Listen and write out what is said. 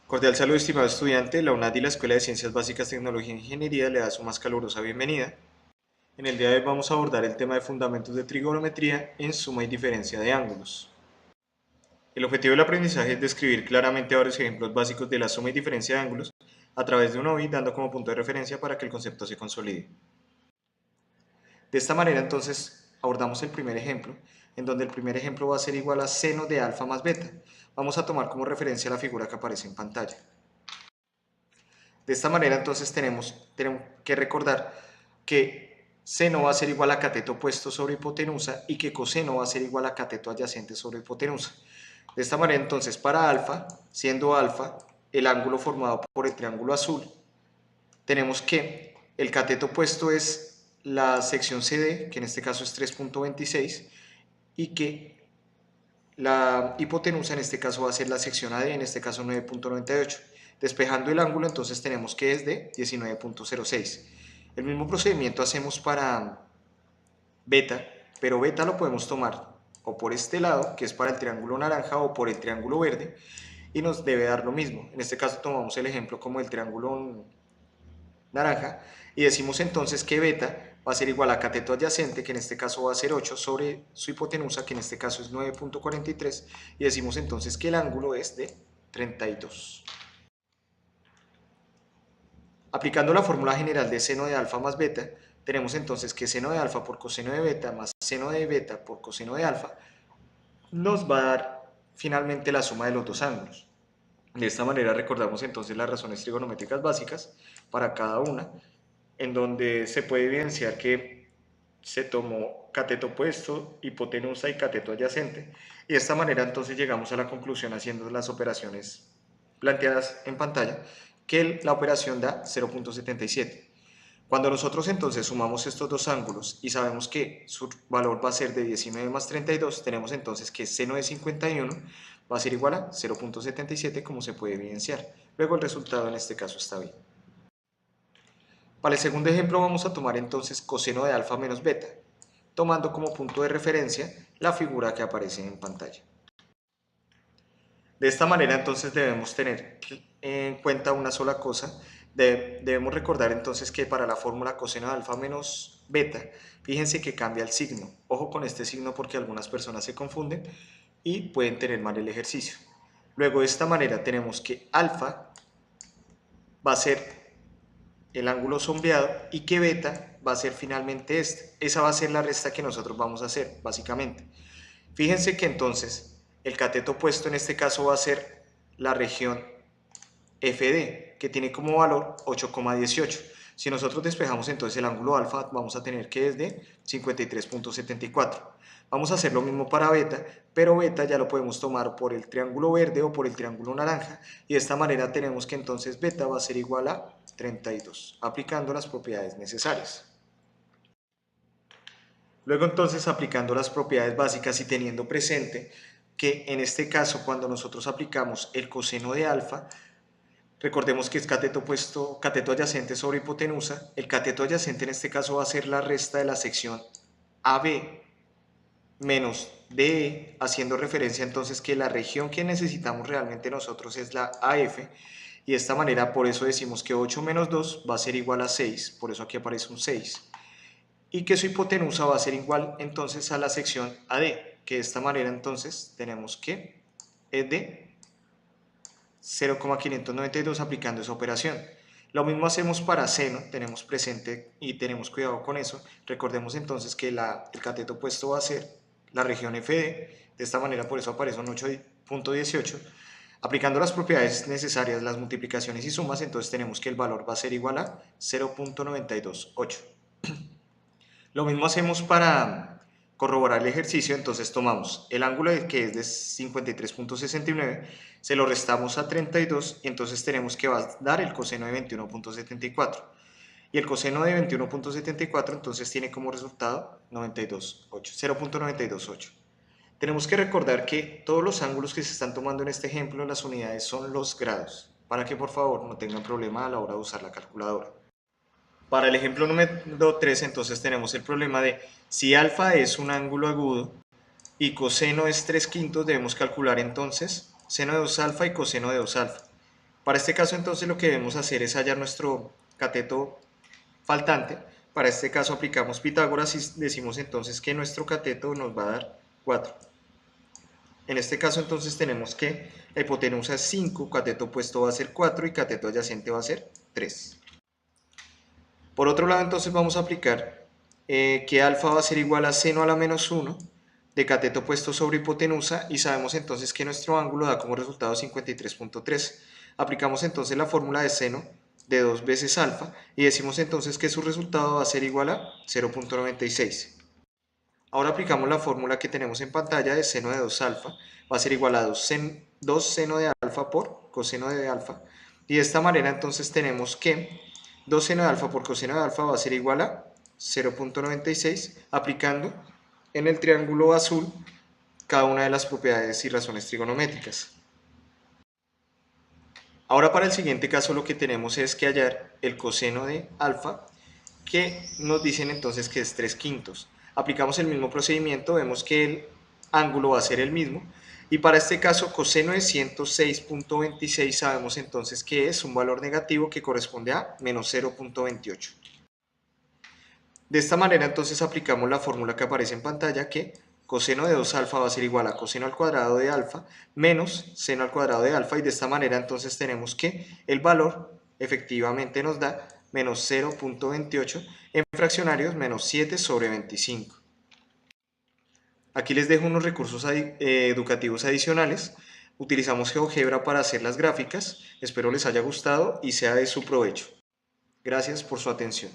Cordial saludo, estimado estudiante. La UNAD y la Escuela de Ciencias Básicas, Tecnología e Ingeniería le da su más calurosa bienvenida. En el día de hoy vamos a abordar el tema de fundamentos de trigonometría en suma y diferencia de ángulos. El objetivo del aprendizaje es describir claramente varios ejemplos básicos de la suma y diferencia de ángulos a través de un OBI, dando como punto de referencia para que el concepto se consolide. De esta manera, entonces, abordamos el primer ejemplo, en donde el primer ejemplo va a ser igual a seno de alfa más beta. Vamos a tomar como referencia la figura que aparece en pantalla. De esta manera, entonces, tenemos que recordar que seno va a ser igual a cateto opuesto sobre hipotenusa y que coseno va a ser igual a cateto adyacente sobre hipotenusa. De esta manera, entonces, para alfa, siendo alfa el ángulo formado por el triángulo azul, tenemos que el cateto opuesto es la sección CD, que en este caso es 3.26, y que la hipotenusa en este caso va a ser la sección AD, en este caso 9.98. Despejando el ángulo, entonces tenemos que es de 19.06. El mismo procedimiento hacemos para beta, pero beta lo podemos tomar o por este lado, que es para el triángulo naranja, o por el triángulo verde, y nos debe dar lo mismo. En este caso tomamos el ejemplo como el triángulo naranja, y decimos entonces que beta va a ser igual a cateto adyacente, que en este caso va a ser 8, sobre su hipotenusa, que en este caso es 9.43, y decimos entonces que el ángulo es de 32. Aplicando la fórmula general de seno de alfa más beta, tenemos entonces que seno de alfa por coseno de beta más seno de beta por coseno de alfa nos va a dar finalmente la suma de los dos ángulos. De esta manera recordamos entonces las razones trigonométricas básicas para cada una, en donde se puede evidenciar que se tomó cateto opuesto, hipotenusa y cateto adyacente, y de esta manera entonces llegamos a la conclusión haciendo las operaciones planteadas en pantalla, que la operación da 0.77. Cuando nosotros entonces sumamos estos dos ángulos y sabemos que su valor va a ser de 19 más 32, tenemos entonces que seno de 51 va a ser igual a 0.77, como se puede evidenciar. Luego el resultado en este caso está bien. Para el segundo ejemplo vamos a tomar entonces coseno de alfa menos beta, tomando como punto de referencia la figura que aparece en pantalla. De esta manera entonces debemos tener en cuenta una sola cosa. Debemos recordar entonces que para la fórmula coseno de alfa menos beta, fíjense que cambia el signo. Ojo con este signo porque algunas personas se confunden y pueden tener mal el ejercicio. Luego de esta manera tenemos que alfa va a ser el ángulo sombreado y que beta va a ser finalmente este. Esa va a ser la resta que nosotros vamos a hacer, básicamente. Fíjense que entonces el cateto opuesto en este caso va a ser la región FD, que tiene como valor 8,18. Si nosotros despejamos entonces el ángulo alfa, vamos a tener que es de 53.74. Vamos a hacer lo mismo para beta, pero beta ya lo podemos tomar por el triángulo verde o por el triángulo naranja, y de esta manera tenemos que entonces beta va a ser igual a 32, aplicando las propiedades necesarias. Luego entonces aplicando las propiedades básicas y teniendo presente que en este caso cuando nosotros aplicamos el coseno de alfa, recordemos que es cateto opuesto, cateto adyacente sobre hipotenusa, el cateto adyacente en este caso va a ser la resta de la sección AB menos DE, haciendo referencia entonces que la región que necesitamos realmente nosotros es la AF, y de esta manera por eso decimos que 8 menos 2 va a ser igual a 6, por eso aquí aparece un 6, y que su hipotenusa va a ser igual entonces a la sección AD, que de esta manera entonces tenemos que es de 0,592 aplicando esa operación. Lo mismo hacemos para seno, tenemos presente y tenemos cuidado con eso. Recordemos entonces que el cateto opuesto va a ser la región FD, de esta manera por eso aparece un 8.18. Aplicando las propiedades necesarias, las multiplicaciones y sumas, entonces tenemos que el valor va a ser igual a 0.928. Lo mismo hacemos para corroborar el ejercicio, entonces tomamos el ángulo que es de 53.69, se lo restamos a 32 y entonces tenemos que va a dar el coseno de 21.74. Y el coseno de 21.74 entonces tiene como resultado 0.928. Tenemos que recordar que todos los ángulos que se están tomando en este ejemplo, las unidades son los grados, para que por favor no tengan problema a la hora de usar la calculadora. Para el ejemplo número 3, entonces tenemos el problema de si alfa es un ángulo agudo y coseno es 3/5, debemos calcular entonces seno de 2 alfa y coseno de 2 alfa. Para este caso entonces lo que debemos hacer es hallar nuestro cateto faltante. Para este caso aplicamos Pitágoras y decimos entonces que nuestro cateto nos va a dar 4. En este caso entonces tenemos que la hipotenusa es 5, cateto opuesto va a ser 4 y cateto adyacente va a ser 3. Por otro lado entonces vamos a aplicar que alfa va a ser igual a seno a la menos 1 de cateto opuesto sobre hipotenusa y sabemos entonces que nuestro ángulo da como resultado 53.3. Aplicamos entonces la fórmula de seno de 2 veces alfa y decimos entonces que su resultado va a ser igual a 0.96. Ahora aplicamos la fórmula que tenemos en pantalla de seno de 2 alfa, va a ser igual a 2 seno de alfa por coseno de alfa, y de esta manera entonces tenemos que 2 seno de alfa por coseno de alfa va a ser igual a 0.96, aplicando en el triángulo azul cada una de las propiedades y razones trigonométricas. Ahora para el siguiente caso lo que tenemos es que hallar el coseno de alfa, que nos dicen entonces que es 3/5. Aplicamos el mismo procedimiento, vemos que el ángulo va a ser el mismo, y para este caso coseno de 106.26 sabemos entonces que es un valor negativo que corresponde a menos 0.28. De esta manera entonces aplicamos la fórmula que aparece en pantalla, que coseno de 2 alfa va a ser igual a coseno al cuadrado de alfa menos seno al cuadrado de alfa, y de esta manera entonces tenemos que el valor efectivamente nos da menos 0.28 en fraccionarios menos 7 sobre 25. Aquí les dejo unos recursos educativos adicionales. Utilizamos GeoGebra para hacer las gráficas. Espero les haya gustado y sea de su provecho. Gracias por su atención.